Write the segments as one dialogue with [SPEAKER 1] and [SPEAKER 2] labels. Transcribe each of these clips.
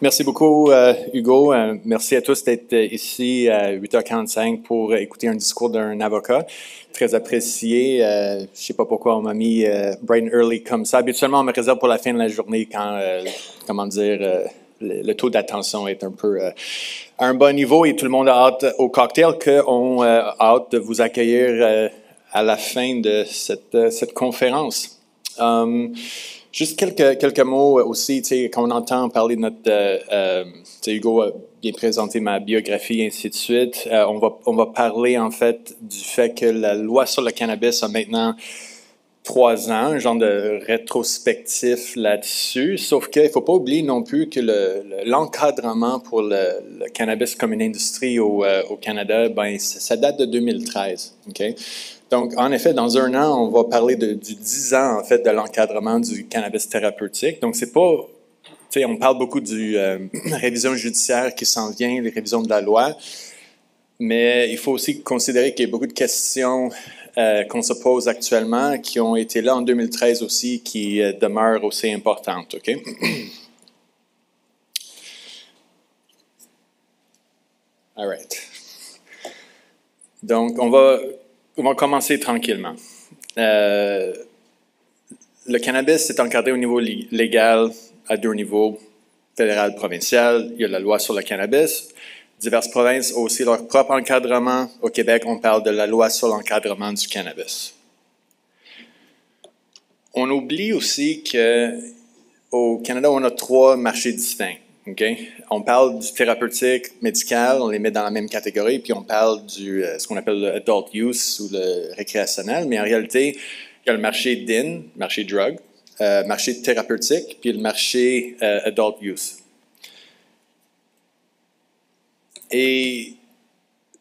[SPEAKER 1] Merci beaucoup, Hugo. Merci à tous d'être ici à 8h45 pour écouter un discours d'un avocat. Très apprécié. Je ne sais pas pourquoi on m'a mis bright and early comme ça. Habituellement, on me réserve pour la fin de la journée quand, le taux d'attention est un peu à un bon niveau et tout le monde a hâte au cocktail qu'on a hâte de vous accueillir à la fin de cette conférence. Juste quelques mots aussi, quand on entend parler de notre, Hugo a bien présenté ma biographie et ainsi de suite, on va parler en fait du fait que la loi sur le cannabis a maintenant 3 ans, un genre de rétrospectif là-dessus, sauf qu'il ne faut pas oublier non plus que l'encadrement pour le cannabis comme une industrie au Canada, ben, ça date de 2013, OK? Donc, en effet, dans 1 an, on va parler du 10 ans, en fait, de l'encadrement du cannabis thérapeutique. Donc, c'est pas, on parle beaucoup du révision judiciaire qui s'en vient, les révisions de la loi, mais il faut aussi considérer qu'il y a beaucoup de questions qu'on se pose actuellement, qui ont été là en 2013 aussi, qui demeurent aussi importantes, OK? All right. Donc, on va commencer tranquillement. Le cannabis est encadré au niveau légal à 2 niveaux, fédéral, provincial. Il y a la loi sur le cannabis. Diverses provinces ont aussi leur propre encadrement. Au Québec, on parle de la loi sur l'encadrement du cannabis. On oublie aussi qu'au Canada, on a 3 marchés distincts. Okay? On parle du thérapeutique médical, on les met dans la même catégorie, puis on parle du ce qu'on appelle le adult use ou le récréationnel, mais en réalité, il y a le marché DIN, marché drug, marché thérapeutique, puis le marché adult use. Et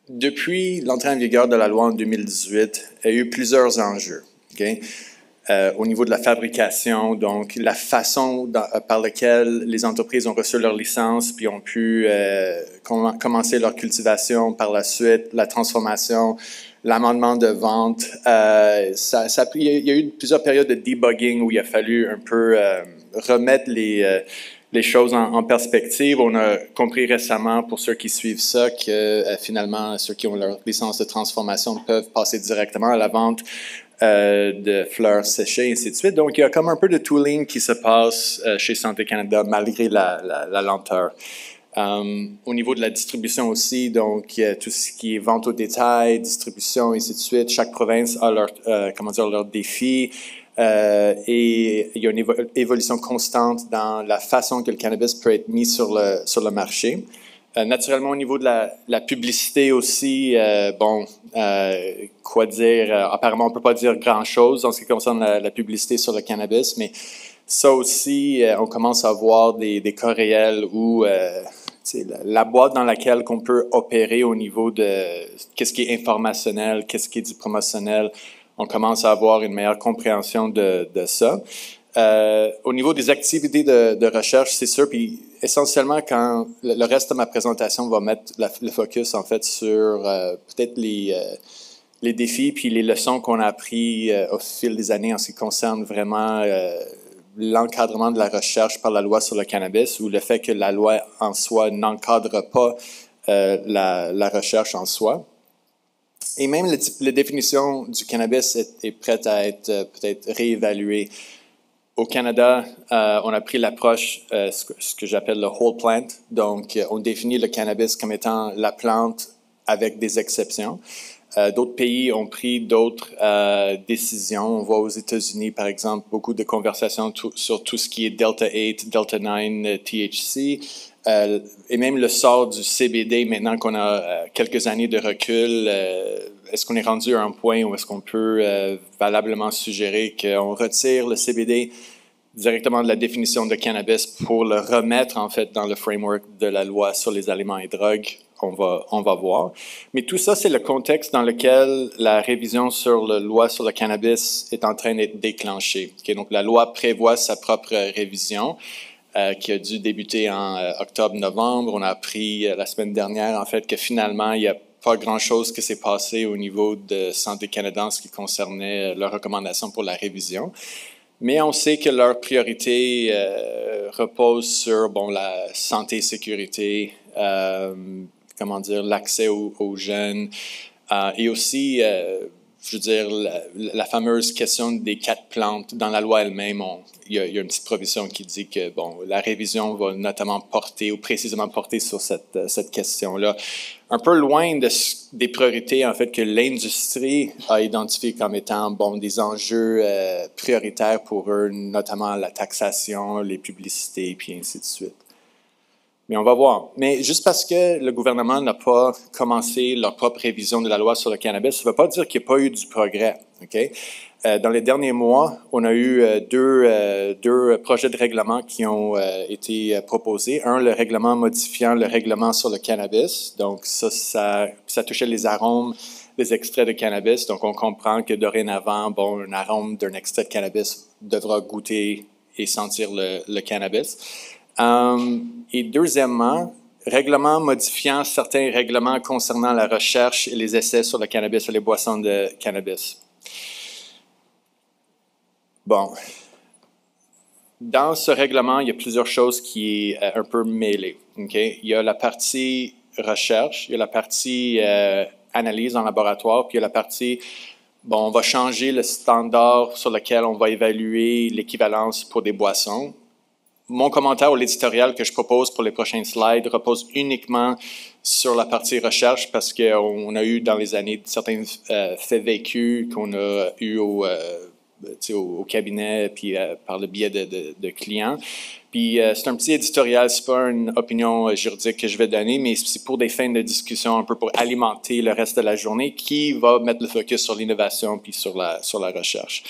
[SPEAKER 1] depuis l'entrée en vigueur de la loi en 2018, il y a eu plusieurs enjeux. Okay? Au niveau de la fabrication, donc la façon par laquelle les entreprises ont reçu leur licence puis ont pu commencer leur cultivation par la suite, la transformation, l'amendement de vente. Il y a eu plusieurs périodes de debugging où il a fallu un peu remettre les choses en perspective. On a compris récemment, pour ceux qui suivent ça, que finalement, ceux qui ont leur licence de transformation peuvent passer directement à la vente de fleurs séchées, et ainsi de suite. Donc, il y a comme un peu de tooling qui se passe chez Santé Canada, malgré la lenteur. Au niveau de la distribution aussi, donc tout ce qui est vente au détail, distribution, et ainsi de suite. Chaque province a leurs défis. Et il y a une évolution constante dans la façon que le cannabis peut être mis sur le marché. Naturellement, au niveau de la publicité aussi, quoi dire? Apparemment, on ne peut pas dire grand-chose en ce qui concerne la publicité sur le cannabis, mais ça aussi, on commence à voir des cas réels où la boîte dans laquelle on peut opérer au niveau de qu'est-ce qui est informationnel, qu'est-ce qui est du promotionnel, on commence à avoir une meilleure compréhension de ça. Au niveau des activités de recherche, c'est sûr, puis essentiellement, quand le reste de ma présentation va mettre le focus, en fait, sur peut-être les défis puis les leçons qu'on a appris au fil des années en ce qui concerne vraiment l'encadrement de la recherche par la loi sur le cannabis ou le fait que la loi en soi n'encadre pas la recherche en soi. Et même la définition du cannabis est prête à être peut-être réévaluée. Au Canada, on a pris l'approche, ce que j'appelle le whole plant. Donc, on définit le cannabis comme étant la plante avec des exceptions. D'autres pays ont pris d'autres décisions. On voit aux États-Unis, par exemple, beaucoup de conversations sur tout ce qui est Delta 8, Delta 9, THC, et même le sort du CBD, maintenant qu'on a quelques années de recul. Est-ce qu'on est rendu à un point où est-ce qu'on peut valablement suggérer qu'on retire le CBD directement de la définition de cannabis pour le remettre, en fait, dans le framework de la loi sur les aliments et drogues? On va voir. Mais tout ça, c'est le contexte dans lequel la révision sur la loi sur le cannabis est en train d'être déclenchée. Okay, donc, la loi prévoit sa propre révision qui a dû débuter en octobre-novembre. On a appris la semaine dernière, en fait, que finalement, il n'y a pas grand-chose qui s'est passé au niveau de Santé Canada en ce qui concernait leurs recommandations pour la révision. Mais on sait que leurs priorités reposent sur la santé et sécurité, l'accès aux jeunes, et aussi, je veux dire, la fameuse question des 4 plantes. Dans la loi elle-même, il y a une petite provision qui dit que la révision va notamment porter, ou précisément porter sur cette question-là. Un peu loin des priorités, en fait, que l'industrie a identifiées comme étant, des enjeux prioritaires pour eux, notamment la taxation, les publicités, puis ainsi de suite. Mais on va voir. Mais juste parce que le gouvernement n'a pas commencé leur propre révision de la loi sur le cannabis, ça ne veut pas dire qu'il n'y a pas eu du progrès. Okay? Dans les derniers mois, on a eu deux projets de règlement qui ont été proposés. Un, le règlement modifiant le règlement sur le cannabis. Donc, ça touchait les arômes des extraits de cannabis. Donc, on comprend que dorénavant, un arôme d'un extrait de cannabis devra goûter et sentir le cannabis. Et deuxièmement, règlement modifiant certains règlements concernant la recherche et les essais sur le cannabis et les boissons de cannabis. Dans ce règlement, il y a plusieurs choses qui sont un peu mêlées. Okay? Il y a la partie recherche, il y a la partie analyse en laboratoire, puis il y a la partie, on va changer le standard sur lequel on va évaluer l'équivalence pour des boissons. Mon commentaire ou l'éditorial que je propose pour les prochains slides repose uniquement sur la partie recherche parce qu'on a eu dans les années certains faits vécus qu'on a eu au cabinet puis par le biais de clients. Puis c'est un petit éditorial, c'est pas une opinion juridique que je vais donner, mais c'est pour des fins de discussion, un peu pour alimenter le reste de la journée, qui va mettre le focus sur l'innovation puis sur la recherche.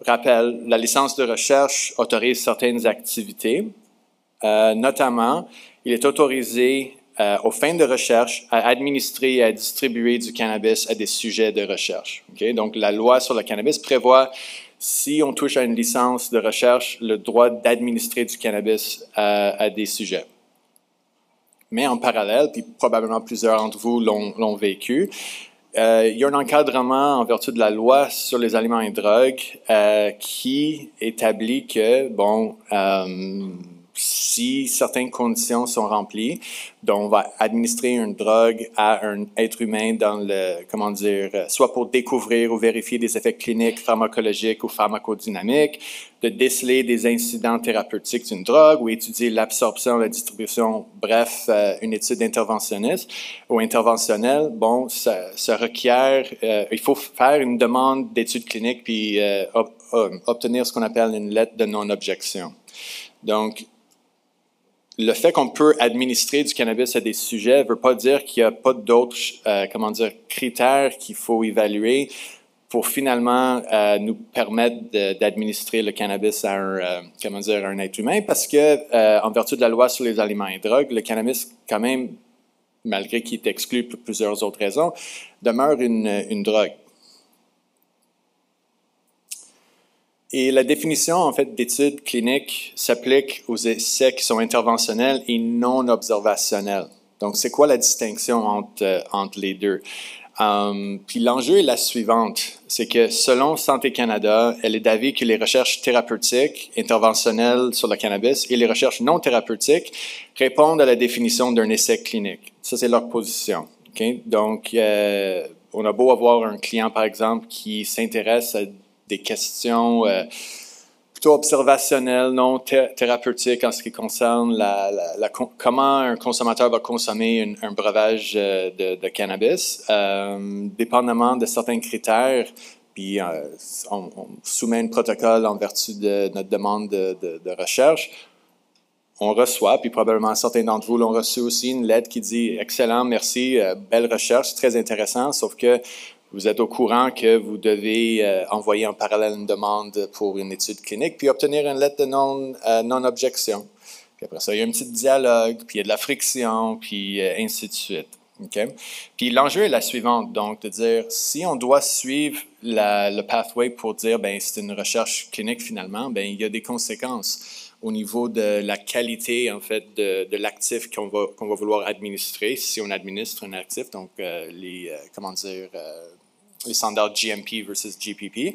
[SPEAKER 1] Rappel, la licence de recherche autorise certaines activités. Notamment, il est autorisé aux fins de recherche à administrer et à distribuer du cannabis à des sujets de recherche. Okay? Donc, la loi sur le cannabis prévoit, si on touche à une licence de recherche, le droit d'administrer du cannabis à des sujets. Mais en parallèle, puis probablement plusieurs d'entre vous l'ont vécu, il y a un encadrement en vertu de la loi sur les aliments et drogues qui établit que, si certaines conditions sont remplies, donc on va administrer une drogue à un être humain dans soit pour découvrir ou vérifier des effets cliniques, pharmacologiques ou pharmacodynamiques, de déceler des incidents thérapeutiques d'une drogue ou étudier l'absorption, la distribution, bref, une étude interventionniste ou interventionnelle, ça requiert, il faut faire une demande d'étude clinique puis obtenir ce qu'on appelle une lettre de non-objection. Donc, le fait qu'on peut administrer du cannabis à des sujets ne veut pas dire qu'il n'y a pas d'autres, critères qu'il faut évaluer pour finalement nous permettre d'administrer le cannabis à un être humain, parce que en vertu de la loi sur les aliments et drogues, le cannabis, quand même, malgré qu'il est exclu pour plusieurs autres raisons, demeure une drogue. Et la définition, en fait, d'études cliniques s'applique aux essais qui sont interventionnels et non observationnels. Donc, c'est quoi la distinction entre les deux? Puis l'enjeu est la suivante, c'est que selon Santé Canada, elle est d'avis que les recherches thérapeutiques, interventionnelles sur le cannabis et les recherches non thérapeutiques répondent à la définition d'un essai clinique. Ça, c'est leur position. Okay? Donc, on a beau avoir un client, par exemple, qui s'intéresse à des questions plutôt observationnelles, non thérapeutiques en ce qui concerne comment un consommateur va consommer un breuvage de cannabis, dépendamment de certains critères. Puis on soumet un protocole en vertu de notre demande de recherche. On reçoit, puis probablement certains d'entre vous l'ont reçu aussi, une lettre qui dit « Excellent, merci, belle recherche, très intéressant, sauf que vous êtes au courant que vous devez envoyer en parallèle une demande pour une étude clinique, puis obtenir une lettre de non-objection. Puis après ça, il y a un petit dialogue, puis il y a de la friction, puis ainsi de suite. Okay? Puis l'enjeu est la suivante, donc de dire, si on doit suivre le pathway pour dire, c'est une recherche clinique finalement, il y a des conséquences au niveau de la qualité, en fait, de l'actif qu'on va vouloir administrer, si on administre un actif, donc les standards GMP versus GPP.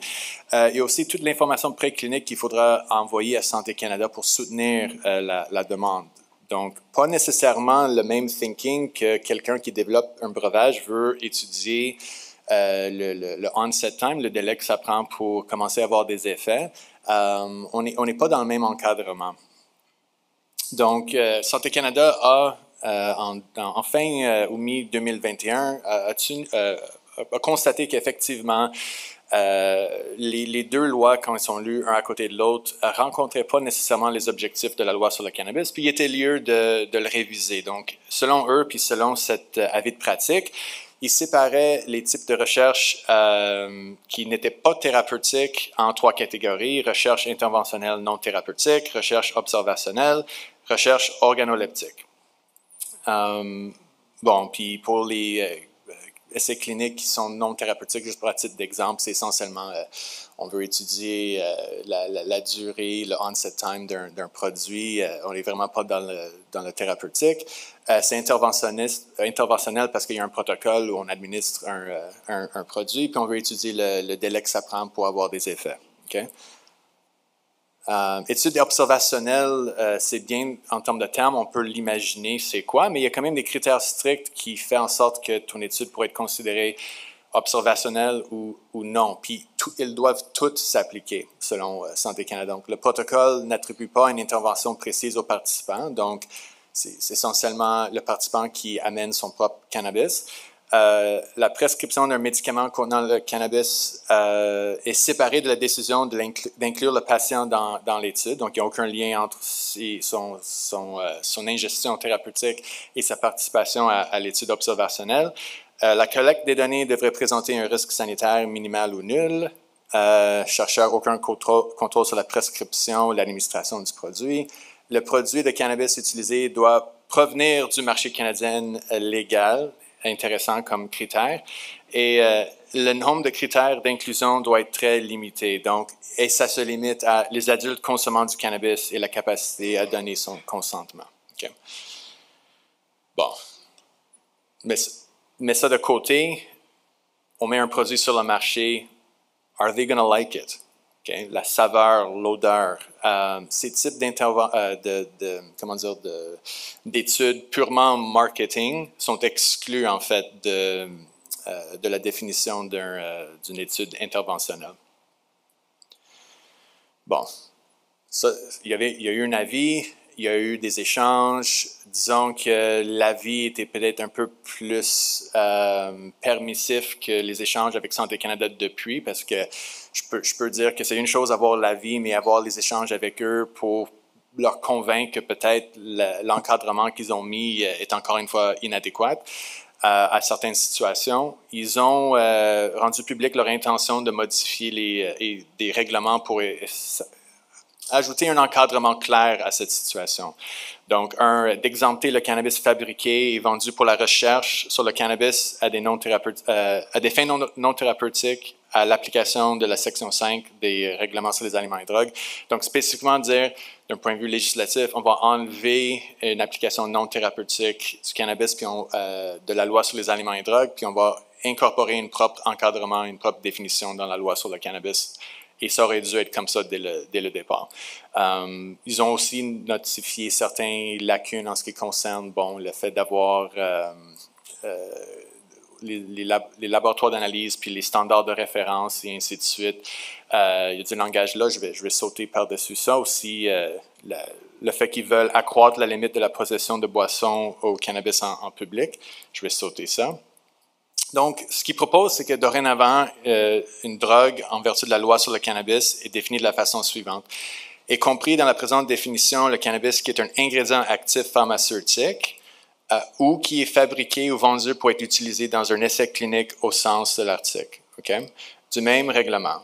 [SPEAKER 1] Il y a aussi toute l'information préclinique qu'il faudra envoyer à Santé Canada pour soutenir la demande. Donc, pas nécessairement le même thinking que quelqu'un qui développe un breuvage veut étudier le onset time, le délai que ça prend pour commencer à avoir des effets. On n'est pas dans le même encadrement. Donc, Santé Canada a, en fin ou mi-2021, a constaté qu'effectivement, les deux lois, quand elles sont lues un à côté de l'autre, ne rencontraient pas nécessairement les objectifs de la loi sur le cannabis, puis il était lieu de le réviser. Donc, selon eux, puis selon cet avis de pratique, ils séparaient les types de recherche qui n'étaient pas thérapeutiques en 3 catégories: recherche interventionnelle non thérapeutique, recherche observationnelle, recherche organoleptique. Bon, puis pour les essais cliniques qui sont non thérapeutiques, juste pour à titre d'exemple, c'est essentiellement, on veut étudier la durée, le onset time d'un produit. On n'est vraiment pas dans le thérapeutique. C'est interventionnel parce qu'il y a un protocole où on administre un produit, puis on veut étudier le délai que ça prend pour avoir des effets. Okay? Étude observationnelle, c'est bien en termes de termes, on peut l'imaginer c'est quoi, mais il y a quand même des critères stricts qui font en sorte que ton étude pourrait être considérée observationnelle ou non. Puis ils doivent toutes s'appliquer selon Santé Canada. Donc le protocole n'attribue pas une intervention précise aux participants, donc c'est essentiellement le participant qui amène son propre cannabis. La prescription d'un médicament contenant le cannabis est séparée de la décision d'inclure le patient dans l'étude. Donc, il n'y a aucun lien entre son ingestion thérapeutique et sa participation à l'étude observationnelle. La collecte des données devrait présenter un risque sanitaire minimal ou nul. Chercheur, aucun contrôle sur la prescription ou l'administration du produit. Le produit de cannabis utilisé doit provenir du marché canadien légal, intéressant comme critère. Et le nombre de critères d'inclusion doit être très limité. Donc, et ça se limite à les adultes consommant du cannabis et la capacité à donner son consentement. Okay. Bon. Mais ça de côté, on met un produit sur le marché. Are they going to like it? Okay. La saveur, l'odeur, ces types d'études purement marketing sont exclus en fait de la définition d'une étude interventionnelle. Bon, ça, il y a eu un avis, il y a eu des échanges. Disons que l'avis était peut-être un peu plus permissif que les échanges avec Santé Canada depuis, parce que je peux dire que c'est une chose avoir l'avis, mais avoir les échanges avec eux pour leur convaincre que peut-être l'encadrement qu'ils ont mis est encore une fois inadéquat à certaines situations. Ils ont rendu public leur intention de modifier des règlements pour ajouter un encadrement clair à cette situation. Donc, d'exempter le cannabis fabriqué et vendu pour la recherche sur le cannabis à des fins non thérapeutiques à l'application de la section 5 des règlements sur les aliments et drogues. Donc, spécifiquement dire, d'un point de vue législatif, on va enlever une application non thérapeutique du cannabis puis de la loi sur les aliments et drogues, puis on va incorporer un propre encadrement, une propre définition dans la loi sur le cannabis. Et ça aurait dû être comme ça dès le départ. Ils ont aussi notifié certaines lacunes en ce qui concerne le fait d'avoir les laboratoires d'analyse puis les standards de référence et ainsi de suite. Il y a du langage là, je vais sauter par-dessus ça aussi. Le fait qu'ils veulent accroître la limite de la possession de boissons au cannabis en public, je vais sauter ça. Donc, ce qu'ils proposent, c'est que dorénavant, une drogue, en vertu de la loi sur le cannabis, est définie de la façon suivante. Est compris dans la présente définition le cannabis qui est un ingrédient actif pharmaceutique ou qui est fabriqué ou vendu pour être utilisé dans un essai clinique au sens de l'article. Okay? Du même règlement.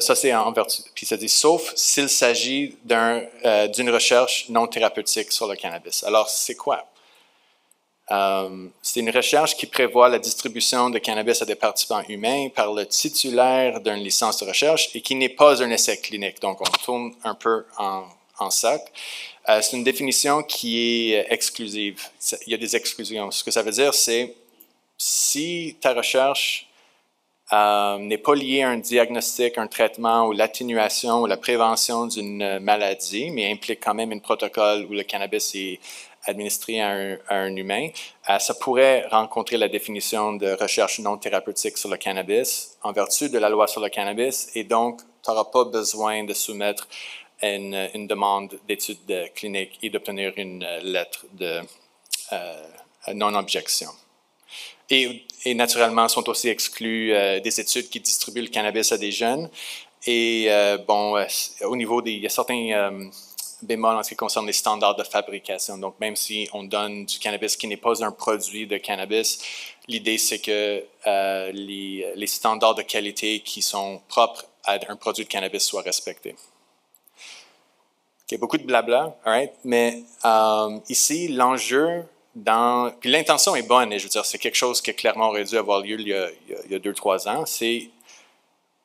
[SPEAKER 1] Ça, c'est en vertu. Puis ça dit, sauf s'il s'agit d'une recherche non thérapeutique sur le cannabis. Alors, c'est quoi? C'est une recherche qui prévoit la distribution de cannabis à des participants humains par le titulaire d'une licence de recherche et qui n'est pas un essai clinique. Donc, on tourne un peu en sac. C'est une définition qui est exclusive. Il y a des exclusions. Ce que ça veut dire, c'est si ta recherche n'est pas lié à un diagnostic, un traitement ou l'atténuation ou la prévention d'une maladie, mais implique quand même un protocole où le cannabis est administré à un humain, ça pourrait rencontrer la définition de recherche non thérapeutique sur le cannabis en vertu de la loi sur le cannabis, et donc tu n'auras pas besoin de soumettre une demande d'étude clinique et d'obtenir une lettre de non-objection. Et naturellement, sont aussi exclus des études qui distribuent le cannabis à des jeunes. Et au niveau il y a certains bémols en ce qui concerne les standards de fabrication. Donc, même si on donne du cannabis qui n'est pas un produit de cannabis, l'idée c'est que les standards de qualité qui sont propres à un produit de cannabis soient respectés. Okay, beaucoup de blabla, right? Mais ici, l'enjeu puis l'intention est bonne, et je veux dire, c'est quelque chose qui clairement aurait dû avoir lieu il y a 2-3 ans.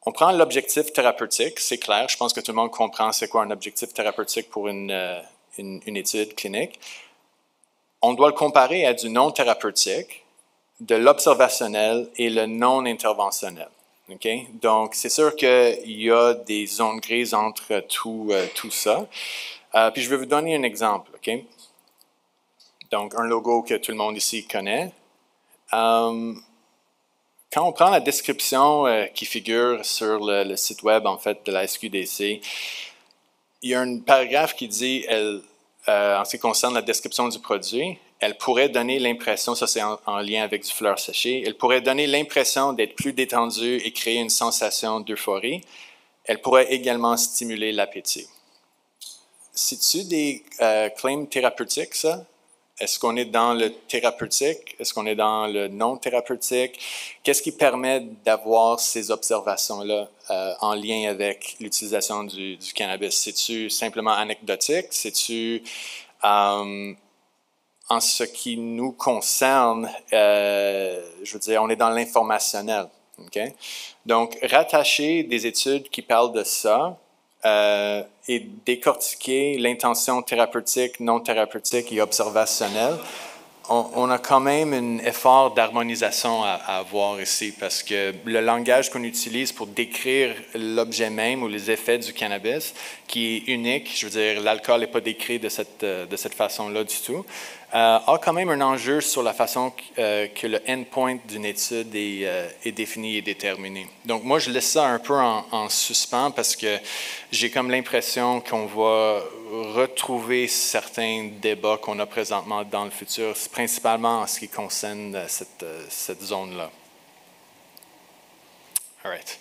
[SPEAKER 1] On prend l'objectif thérapeutique, c'est clair. Je pense que tout le monde comprend c'est quoi un objectif thérapeutique pour une étude clinique. On doit le comparer à du non thérapeutique, de l'observationnel et le non interventionnel. Okay? Donc, c'est sûr qu'il y a des zones grises entre tout ça. Puis, je vais vous donner un exemple. Okay? Donc, un logo que tout le monde ici connaît. Quand on prend la description qui figure sur le site web, en fait, de la SQDC, il y a un paragraphe qui dit, en ce qui concerne la description du produit, elle pourrait donner l'impression, ça c'est en lien avec du fleur séché, elle pourrait donner l'impression d'être plus détendue et créer une sensation d'euphorie. Elle pourrait également stimuler l'appétit. C'est-tu des claims thérapeutiques, ça? Est-ce qu'on est dans le thérapeutique? Est-ce qu'on est dans le non-thérapeutique? Qu'est-ce qui permet d'avoir ces observations-là en lien avec l'utilisation du cannabis? C'est-tu simplement anecdotique? C'est-tu, en ce qui nous concerne, je veux dire, on est dans l'informationnel. Okay? Donc, rattacher des études qui parlent de ça, et décortiquer l'intention thérapeutique, non thérapeutique et observationnelle, on a quand même un effort d'harmonisation à avoir ici, parce que le langage qu'on utilise pour décrire l'objet même ou les effets du cannabis, qui est unique, je veux dire, l'alcool n'est pas décrit de cette façon-là du tout, a quand même un enjeu sur la façon que le endpoint d'une étude est défini et déterminé. Donc moi, je laisse ça un peu en suspens, parce que j'ai comme l'impression qu'on va retrouver certains débats qu'on a présentement dans le futur, principalement en ce qui concerne cette zone-là. All right.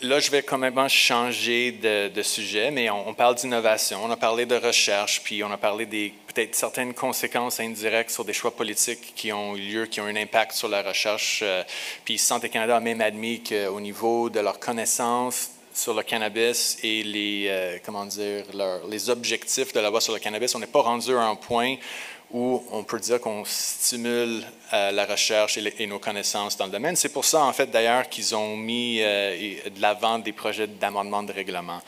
[SPEAKER 1] Là, je vais quand même changer de sujet, mais on parle d'innovation, on a parlé de recherche, puis on a parlé des peut-être certaines conséquences indirectes sur des choix politiques qui ont eu lieu, qui ont un impact sur la recherche. Puis Santé Canada a même admis qu'au niveau de leurs connaissances sur le cannabis et les objectifs de la loi sur le cannabis, on n'est pas rendu à un point où on peut dire qu'on stimule la recherche et nos connaissances dans le domaine. C'est pour ça, en fait, d'ailleurs, qu'ils ont mis de l'avant des projets d'amendement de règlement.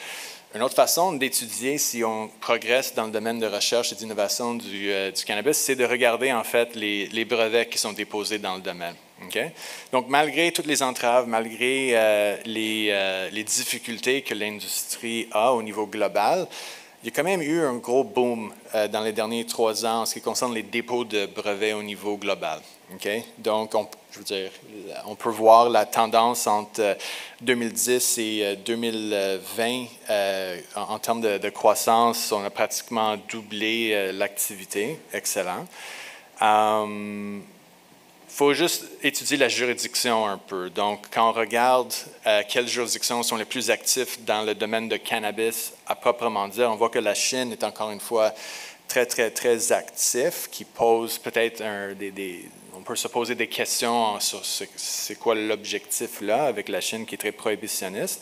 [SPEAKER 1] Une autre façon d'étudier si on progresse dans le domaine de recherche et d'innovation du cannabis, c'est de regarder, en fait, les brevets qui sont déposés dans le domaine. Okay? Donc, malgré toutes les entraves, malgré les difficultés que l'industrie a au niveau global, il y a quand même eu un gros boom dans les derniers 3 ans en ce qui concerne les dépôts de brevets au niveau global. Okay? Donc, on peut voir la tendance entre 2010 et 2020 en termes de croissance. On a pratiquement doublé l'activité. Excellent. Il faut juste étudier la juridiction un peu. Donc, quand on regarde quelles juridictions sont les plus actives dans le domaine de cannabis à proprement dire, on voit que la Chine est encore une fois très, très, très actif, qui pose peut-être on peut se poser des questions sur c'est quoi l'objectif là avec la Chine qui est très prohibitionniste.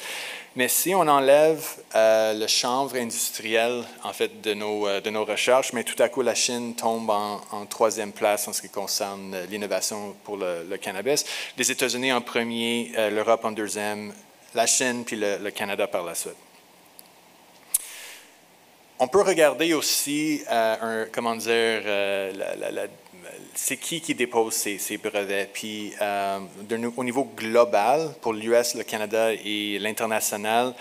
[SPEAKER 1] Mais si on enlève le chanvre industriel en fait de nos recherches, mais tout à coup la Chine tombe en 3e place en ce qui concerne l'innovation pour le cannabis. Les États-Unis en premier, l'Europe en 2e, la Chine puis le Canada par la suite. On peut regarder aussi, c'est qui dépose ces brevets. Puis au niveau global, pour l'US, le Canada et l'international,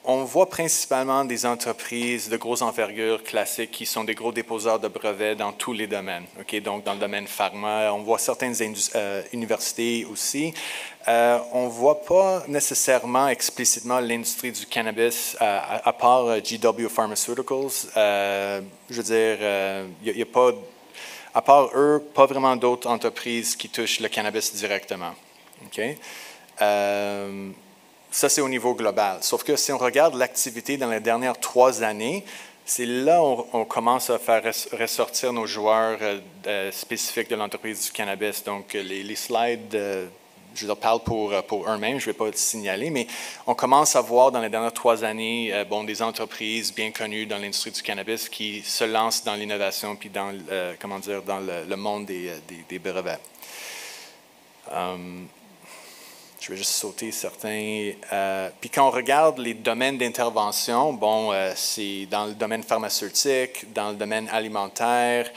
[SPEAKER 1] on voit principalement des entreprises de grosse envergure classiques qui sont des gros déposeurs de brevets dans tous les domaines. Okay? Donc, dans le domaine pharma, on voit certaines universités aussi. On ne voit pas nécessairement explicitement l'industrie du cannabis, à part GW Pharmaceuticals. Je veux dire, il n'y a pas, à part eux, pas vraiment d'autres entreprises qui touchent le cannabis directement. Okay? Ça, c'est au niveau global. Sauf que si on regarde l'activité dans les dernières 3 années, c'est là où on commence à faire ressortir nos joueurs spécifiques de l'entreprise du cannabis. Donc, les slides, je leur parle pour eux-mêmes, je ne vais pas le signaler, mais on commence à voir dans les dernières 3 années des entreprises bien connues dans l'industrie du cannabis qui se lancent dans l'innovation puis dans, dans le monde des brevets. Je vais juste sauter certains. Puis quand on regarde les domaines d'intervention, c'est dans le domaine pharmaceutique, dans le domaine alimentaire,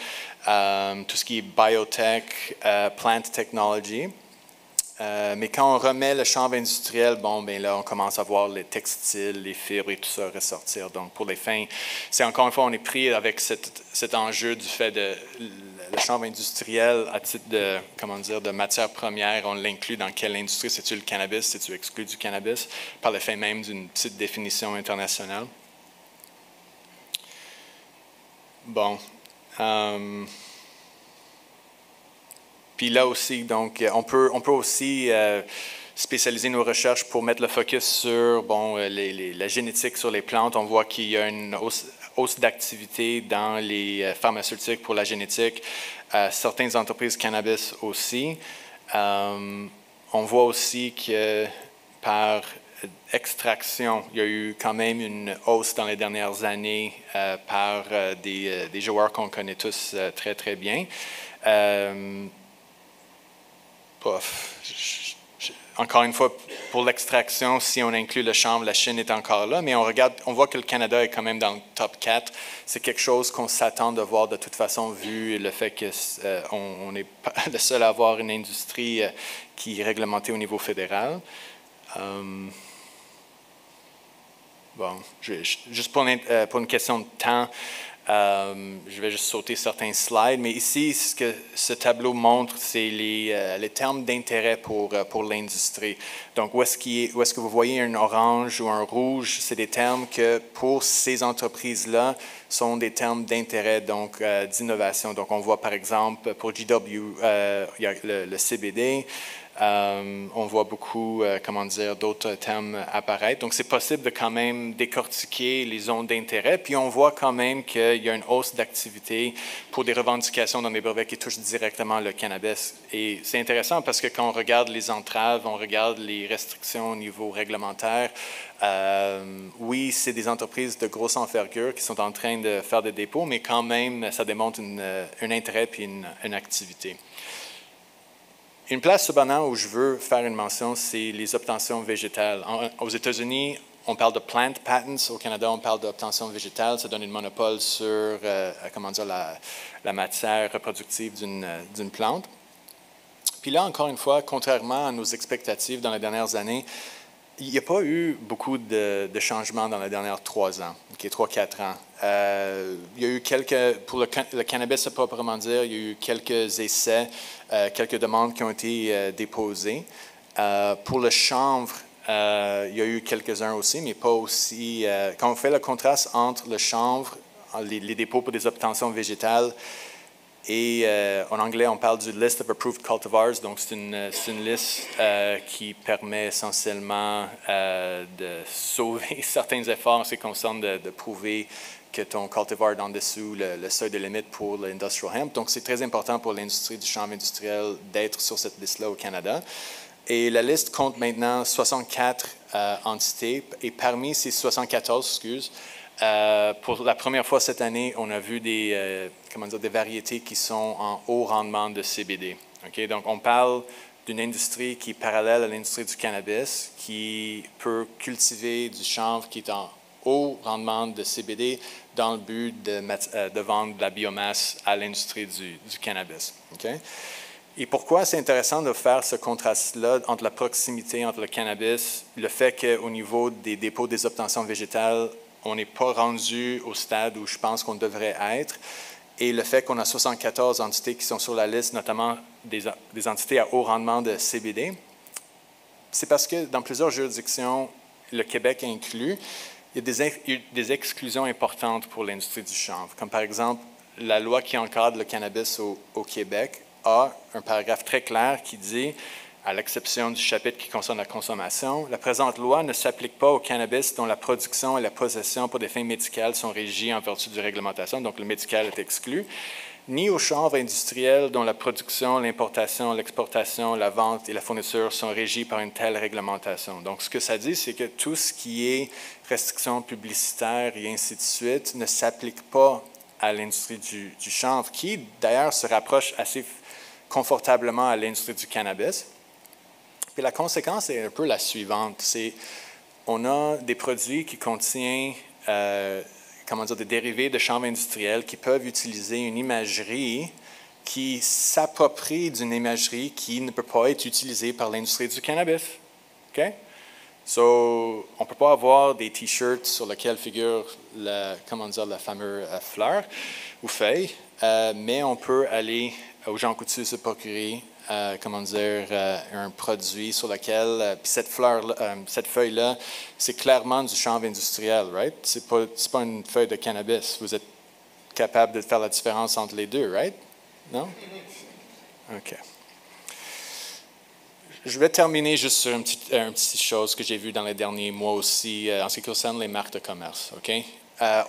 [SPEAKER 1] tout ce qui est biotech, plant technology. Mais quand on remet le chanvre industriel, là, on commence à voir les textiles, les fibres et tout ça ressortir. Donc, pour les fins, c'est encore une fois, on est pris avec cet enjeu du fait de le chanvre industriel à titre de, de matière première, on l'inclut dans quelle industrie? C'est-tu le cannabis? C'est-tu exclu du cannabis? Par le fait même d'une petite définition internationale. Bon. Puis là aussi, donc, on peut aussi spécialiser nos recherches pour mettre le focus sur la génétique sur les plantes. On voit qu'il y a une hausse d'activité dans les pharmaceutiques pour la génétique, certaines entreprises cannabis aussi. On voit aussi que par extraction, il y a eu quand même une hausse dans les dernières années par des joueurs qu'on connaît tous très, très bien. Encore une fois, pour l'extraction, si on inclut le chanvre, la Chine est encore là, mais on voit que le Canada est quand même dans le top 4. C'est quelque chose qu'on s'attend de voir de toute façon, vu le fait qu'on n'est pas le seul à avoir une industrie qui est réglementée au niveau fédéral. Juste pour une question de temps, je vais juste sauter certains slides, mais ici, ce que ce tableau montre, c'est les termes d'intérêt pour l'industrie. Donc, où est-ce que vous voyez un orange ou un rouge, c'est des termes que pour ces entreprises-là sont des termes d'intérêt, donc d'innovation. Donc, on voit par exemple pour GW, il y a le CBD. On voit beaucoup, d'autres termes apparaître. Donc, c'est possible de quand même décortiquer les zones d'intérêt. Puis, on voit quand même qu'il y a une hausse d'activité pour des revendications dans les brevets qui touchent directement le cannabis. Et c'est intéressant parce que quand on regarde les entraves, on regarde les restrictions au niveau réglementaire, oui, c'est des entreprises de grosse envergure qui sont en train de faire des dépôts, mais quand même, ça démontre un intérêt puis une activité. Une place, cependant, où je veux faire une mention, c'est les obtentions végétales. Aux États-Unis, on parle de plant patents. Au Canada, on parle d'obtention végétale. Ça donne un monopole sur, la matière reproductive d'une plante. Puis là, encore une fois, contrairement à nos expectatives dans les dernières années, il n'y a pas eu beaucoup de changements dans les dernières 3 ans, 3-4 ans. Il y a eu pour le cannabis à proprement dire, il y a eu quelques essais, quelques demandes qui ont été déposées. Pour le chanvre, il y a eu quelques-uns aussi, mais pas aussi. Quand on fait le contraste entre le chanvre, les dépôts pour des obtentions végétales, et en anglais, on parle du List of Approved Cultivars. Donc, c'est une liste qui permet essentiellement de sauver certains efforts en ce qui concerne de prouver que ton cultivar est en dessous le seuil de limite pour l'industrial hemp. Donc, c'est très important pour l'industrie du chanvre industriel d'être sur cette liste-là au Canada. Et la liste compte maintenant 64 entités. Et parmi ces 74, pour la première fois cette année, on a vu des variétés qui sont en haut rendement de CBD. Okay? Donc, on parle d'une industrie qui est parallèle à l'industrie du cannabis, qui peut cultiver du chanvre qui est en haut rendement de CBD dans le but de vendre de la biomasse à l'industrie du cannabis. Okay? Et pourquoi c'est intéressant de faire ce contraste-là entre la proximité entre le cannabis, le fait qu'au niveau des dépôts des obtentions végétales, on n'est pas rendu au stade où je pense qu'on devrait être, et le fait qu'on a 74 entités qui sont sur la liste, notamment des entités à haut rendement de CBD, c'est parce que dans plusieurs juridictions, le Québec inclus, il y a des exclusions importantes pour l'industrie du chanvre, comme par exemple la loi qui encadre le cannabis au Québec a un paragraphe très clair qui dit, à l'exception du chapitre qui concerne la consommation, la présente loi ne s'applique pas au cannabis dont la production et la possession pour des fins médicales sont régies en vertu de réglementation, donc le médical est exclu, ni au chanvre industriel dont la production, l'importation, l'exportation, la vente et la fourniture sont régies par une telle réglementation. Donc, ce que ça dit, c'est que tout ce qui est restrictions publicitaires et ainsi de suite ne s'applique pas à l'industrie du chanvre, qui d'ailleurs se rapproche assez confortablement à l'industrie du cannabis. Puis la conséquence est un peu la suivante, c'est on a des produits qui contiennent des dérivés de chanvre industriel qui peuvent utiliser une imagerie qui s'approprie d'une imagerie qui ne peut pas être utilisée par l'industrie du cannabis. OK? So, on ne peut pas avoir des T-shirts sur lesquels figure la fameuse fleur ou feuille, mais on peut aller aux Jean Coutu se procurer un produit sur lequel, puis cette feuille-là, c'est clairement du chanvre industriel, right? C'est pas une feuille de cannabis. Vous êtes capable de faire la différence entre les deux, right? Non? OK. Je vais terminer juste sur une petite chose que j'ai vue dans les derniers mois aussi en ce qui concerne les marques de commerce, OK?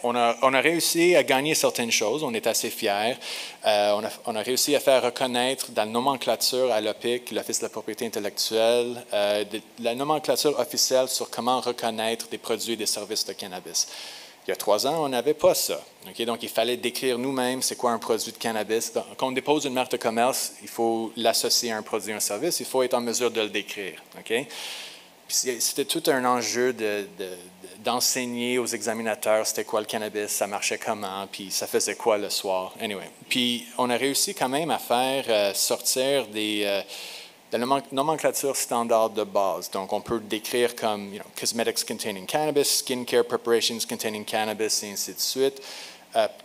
[SPEAKER 1] On a réussi à gagner certaines choses, on est assez fiers. On a réussi à faire reconnaître dans la nomenclature à l'OPIC, l'Office de la propriété intellectuelle, la nomenclature officielle sur comment reconnaître des produits et des services de cannabis. Il y a 3 ans, on n'avait pas ça. Okay? Donc, il fallait décrire nous-mêmes c'est quoi un produit de cannabis. Donc, quand on dépose une marque de commerce, il faut l'associer à un produit ou un service, il faut être en mesure de le décrire. Okay? C'était tout un enjeu d'enseigner aux examinateurs c'était quoi le cannabis, ça marchait comment, puis ça faisait quoi le soir. Anyway. Puis on a réussi quand même à faire sortir de la nomenclature standard de base. Donc on peut le décrire comme cosmetics containing cannabis, skincare preparations containing cannabis, et ainsi de suite.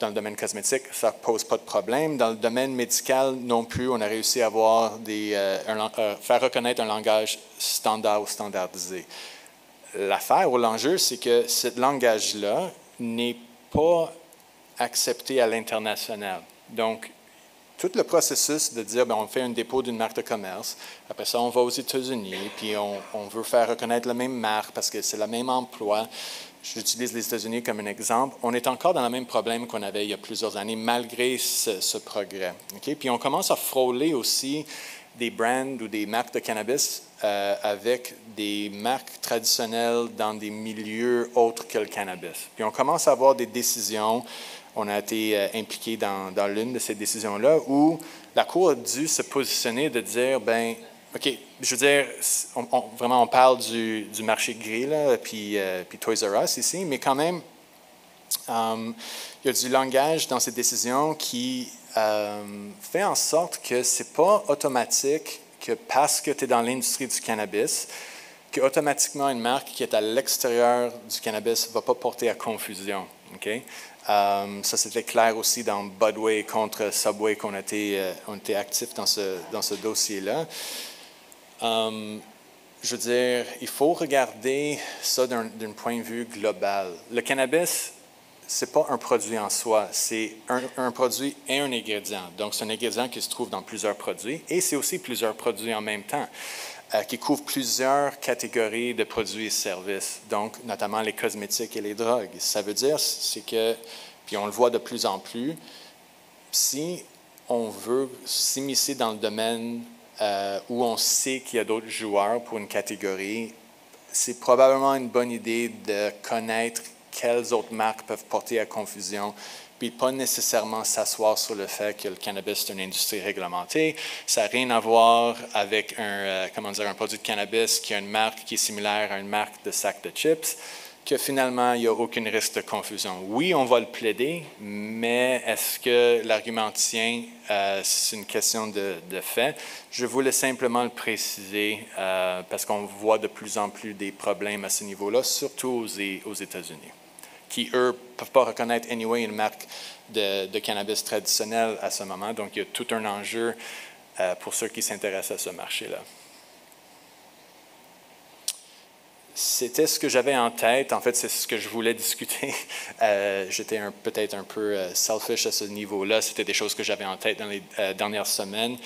[SPEAKER 1] Dans le domaine cosmétique, ça ne pose pas de problème. Dans le domaine médical non plus, on a réussi à avoir faire reconnaître un langage standard ou standardisé. L'affaire ou l'enjeu, c'est que ce langage-là n'est pas accepté à l'international. Donc, tout le processus de dire, on fait un dépôt d'une marque de commerce, après ça, on va aux États-Unis, puis on veut faire reconnaître la même marque parce que c'est le même emploi. J'utilise les États-Unis comme un exemple. On est encore dans le même problème qu'on avait il y a plusieurs années, malgré ce progrès. Okay? Puis on commence à frôler aussi des brands ou des marques de cannabis avec des marques traditionnelles dans des milieux autres que le cannabis. Puis on commence à avoir des décisions. On a été impliqué dans l'une de ces décisions-là où la Cour a dû se positionner de dire, OK, je veux dire, vraiment, on parle du marché gris, là, puis Toys R Us ici, mais quand même, il y a du langage dans ces décisions qui fait en sorte que ce n'est pas automatique que parce que tu es dans l'industrie du cannabis, qu'automatiquement une marque qui est à l'extérieur du cannabis ne va pas porter à confusion. Okay? Ça, c'était clair aussi dans Budway contre Subway qu'on était actifs dans ce dossier-là. Je veux dire, il faut regarder ça d'un point de vue global. Le cannabis, ce n'est pas un produit en soi, c'est un produit et un ingrédient. Donc, c'est un ingrédient qui se trouve dans plusieurs produits et c'est aussi plusieurs produits en même temps, qui couvrent plusieurs catégories de produits et services, donc notamment les cosmétiques et les drogues. Ça veut dire, c'est que, puis on le voit de plus en plus, si on veut s'immiscer dans le domaine où on sait qu'il y a d'autres joueurs pour une catégorie, c'est probablement une bonne idée de connaître quelles autres marques peuvent porter à confusion, puis pas nécessairement s'asseoir sur le fait que le cannabis est une industrie réglementée. Ça n'a rien à voir avec un produit de cannabis qui a une marque qui est similaire à une marque de sac de chips. que finalement, il n'y a aucun risque de confusion. Oui, on va le plaider, mais est-ce que l'argument tient? C'est une question de fait. Je voulais simplement le préciser parce qu'on voit de plus en plus des problèmes à ce niveau-là, surtout aux États-Unis, qui, eux, ne peuvent pas reconnaître anyway une marque de cannabis traditionnel à ce moment. Donc, il y a tout un enjeu pour ceux qui s'intéressent à ce marché-là. C'était ce que j'avais en tête. En fait, c'est ce que je voulais discuter. J'étais peut-être un peu selfish à ce niveau-là. C'était des choses que j'avais en tête dans les dernières semaines.